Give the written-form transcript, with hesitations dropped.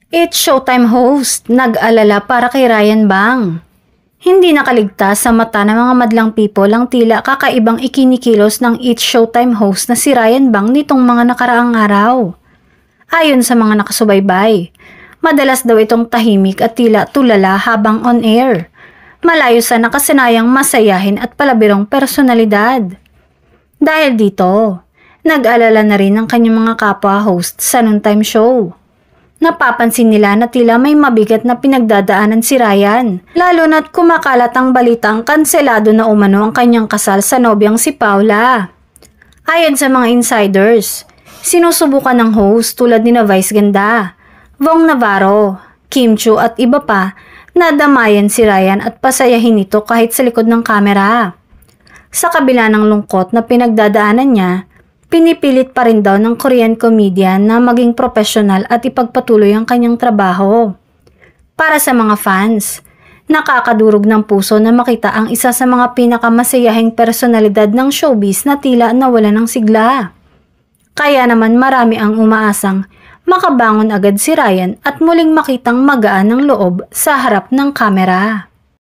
It's Showtime host, nag-alala para kay Ryan Bang. Hindi nakaligtas sa mata ng mga madlang people ang tila kakaibang ikinikilos ng It's Showtime host na si Ryan Bang nitong mga nakaraang araw. Ayon sa mga nakasubaybay, madalas daw itong tahimik at tila tulala habang on air. Malayo sa nakasanayang masayahin at palabirong personalidad. Dahil dito, nag-alala na rin ang kanyang mga kapwa-host sa noontime show. Napapansin nila na tila may mabigat na pinagdadaanan si Ryan, lalo na't kumakalat ang balitang kanselado na umano ang kanyang kasal sa nobyang si Paula. Ayon sa mga insiders, sinusubukan ng host tulad ni Vice Ganda, Vong Navarro, Kim Chiu at iba pa na damayan si Ryan at pasayahin ito kahit sa likod ng kamera. Sa kabila ng lungkot na pinagdadaanan niya, pinipilit pa rin daw ng Korean comedian na maging profesional at ipagpatuloy ang kanyang trabaho. Para sa mga fans, nakakadurog ng puso na makita ang isa sa mga pinakamasayahing personalidad ng showbiz na tila nawala ng sigla. Kaya naman marami ang umaasang makabangon agad si Ryan at muling makitang magaan ng loob sa harap ng kamera.